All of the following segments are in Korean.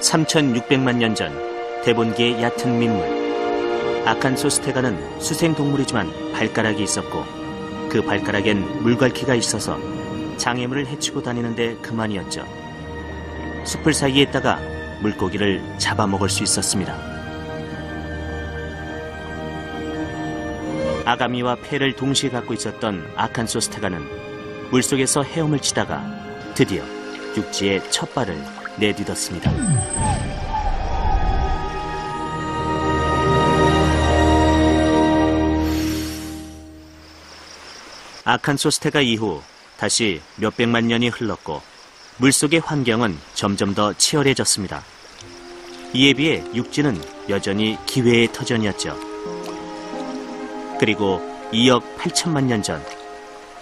3,600만 년 전 대본계의 얕은 민물. 아칸소스테가는 수생동물이지만 발가락이 있었고 그 발가락엔 물갈퀴가 있어서 장애물을 헤치고 다니는데 그만이었죠. 숲을 사이에 있다가 물고기를 잡아먹을 수 있었습니다. 아가미와 폐를 동시에 갖고 있었던 아칸소스테가는 물속에서 헤엄을 치다가 드디어 육지에 첫 발을 내딛었습니다. 아칸소스테가 이후 다시 몇백만 년이 흘렀고 물속의 환경은 점점 더 치열해졌습니다. 이에 비해 육지는 여전히 기회의 터전이었죠. 그리고 2억 8천만 년 전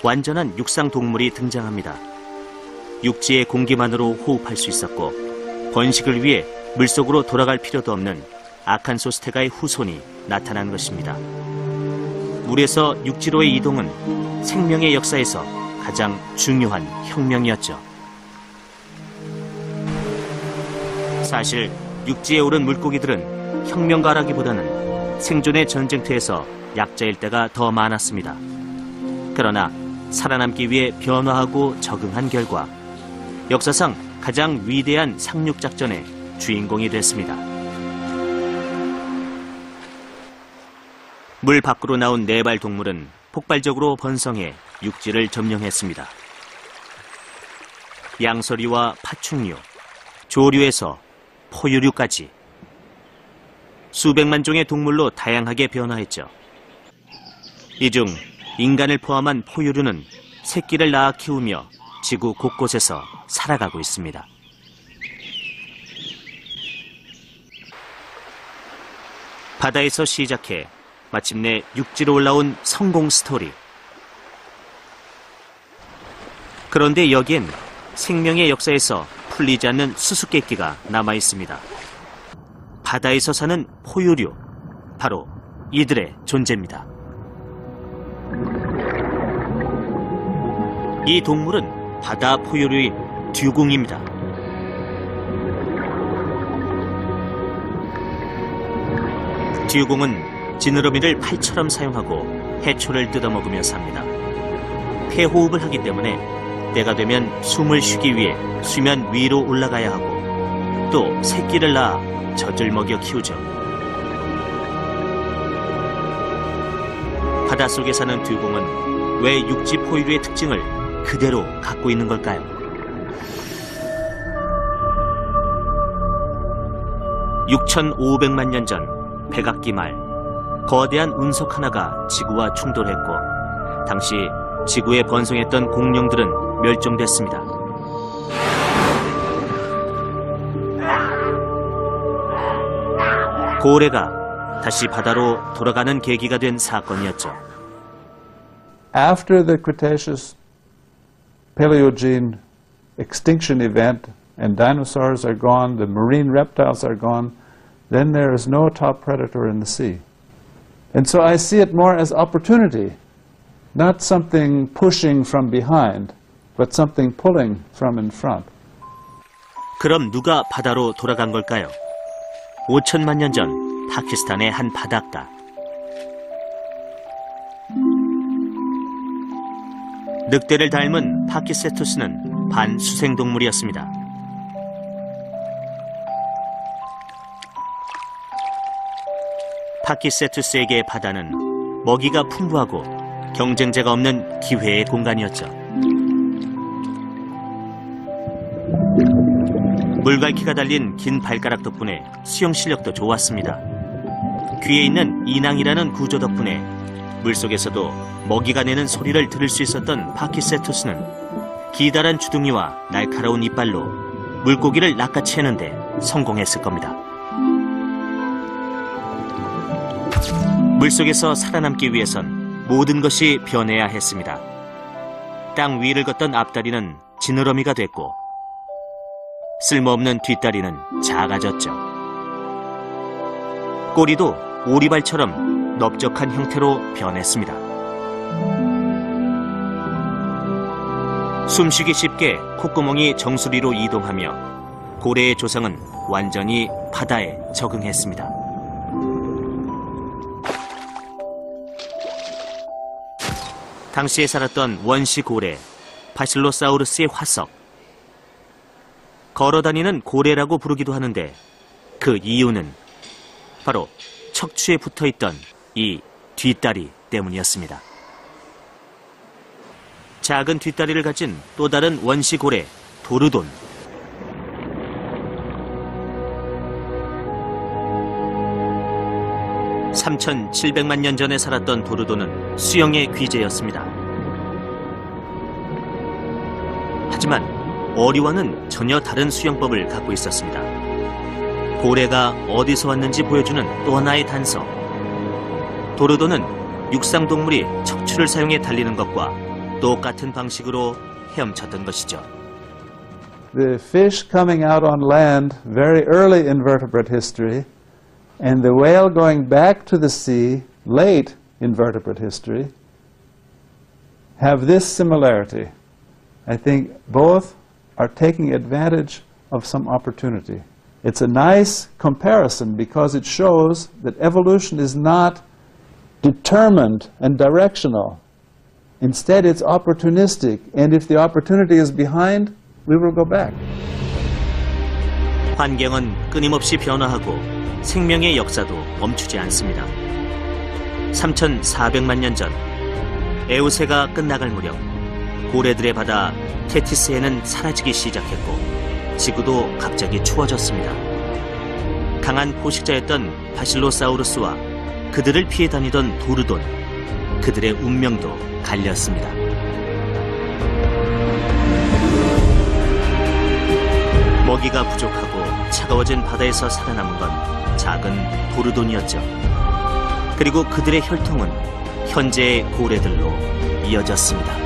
완전한 육상 동물이 등장합니다. 육지의 공기만으로 호흡할 수 있었고 번식을 위해 물속으로 돌아갈 필요도 없는 아칸소스테가의 후손이 나타난 것입니다. 물에서 육지로의 이동은 생명의 역사에서 가장 중요한 혁명이었죠. 사실 육지에 오른 물고기들은 혁명가라기보다는 생존의 전쟁터에서 약자일 때가 더 많았습니다. 그러나 살아남기 위해 변화하고 적응한 결과 역사상 가장 위대한 상륙작전의 주인공이 됐습니다. 물 밖으로 나온 네발 동물은 폭발적으로 번성해 육지를 점령했습니다. 양서류와 파충류, 조류에서 포유류까지 수백만 종의 동물로 다양하게 변화했죠. 이 중 인간을 포함한 포유류는 새끼를 낳아 키우며 지구 곳곳에서 살아가고 있습니다. 바다에서 시작해 마침내 육지로 올라온 성공 스토리. 그런데 여기엔 생명의 역사에서 풀리지 않는 수수께끼가 남아 있습니다. 바다에서 사는 포유류, 바로 이들의 존재입니다. 이 동물은 바다 포유류인 듀공입니다. 듀공은 지느러미를 팔처럼 사용하고 해초를 뜯어먹으며 삽니다. 폐호흡을 하기 때문에 때가 되면 숨을 쉬기 위해 수면 위로 올라가야 하고 또 새끼를 낳아 젖을 먹여 키우죠. 바닷속에 사는 듀공은 왜 육지 포유류의 특징을 그대로 갖고 있는 걸까요? (6,500만 년 전) 백악기 말 거대한 운석 하나가 지구와 충돌했고 당시 지구에 번성했던 공룡들은 멸종됐습니다. 고래가 다시 바다로 돌아가는 계기가 된 사건이었죠. After the Cretaceous Paleogene extinction event and dinosaurs are gone, the marine reptiles are gone, then there is no top predator in the sea. And so I see it more as opportunity, not something pushing from behind, but something pulling from in front. 그럼 누가 바다로 돌아간 걸까요? 5천만 년 전 파키스탄의 한 바닷가. 늑대를 닮은 파키세투스는 반수생동물이었습니다. 파키세투스에게 바다는 먹이가 풍부하고 경쟁자가 없는 기회의 공간이었죠. 물갈퀴가 달린 긴 발가락 덕분에 수영 실력도 좋았습니다. 귀에 있는 인왕이라는 구조 덕분에 물속에서도 먹이가 내는 소리를 들을 수 있었던 파키세투스는 기다란 주둥이와 날카로운 이빨로 물고기를 낚아채는데 성공했을 겁니다. 물속에서 살아남기 위해선 모든 것이 변해야 했습니다. 땅 위를 걷던 앞다리는 지느러미가 됐고 쓸모없는 뒷다리는 작아졌죠. 꼬리도 오리발처럼 넓적한 형태로 변했습니다. 숨쉬기 쉽게 콧구멍이 정수리로 이동하며 고래의 조상은 완전히 바다에 적응했습니다. 당시에 살았던 원시 고래, 바실로사우루스의 화석. 걸어다니는 고래라고 부르기도 하는데 그 이유는 바로 척추에 붙어있던 이 뒷다리 때문이었습니다. 작은 뒷다리를 가진 또 다른 원시 고래, 도르돈. (3,700만 년) 전에 살았던 도르돈은 수영의 귀재였습니다. 하지만 어리와는 전혀 다른 수영법을 갖고 있었습니다. 고래가 어디서 왔는지 보여주는 또 하나의 단서. 도르돈은 육상동물이 척추를 사용해 달리는 것과 똑같은 방식으로 헤엄쳤던 것이죠. The fish coming out on land very early in vertebrate history and the whale going back to the sea late in vertebrate history have this similarity. I think both are taking advantage of some opportunity. It's a nice comparison because it shows that evolution is not determined and directional. Instead, it's opportunistic, and if the opportunity is behind, we will go back. 환경은 끊임없이 변화하고 생명의 역사도 멈추지 않습니다. 3,400만 년 전, 에오세가 끝나갈 무렵 고래들의 바다 테티스해는 사라지기 시작했고 지구도 갑자기 추워졌습니다. 강한 포식자였던 바실로사우루스와 그들을 피해 다니던 도르돈, 그들의 운명도 갈렸습니다. 먹이가 부족하고 차가워진 바다에서 살아남은 건 작은 도르돈이었죠. 그리고 그들의 혈통은 현재의 고래들로 이어졌습니다.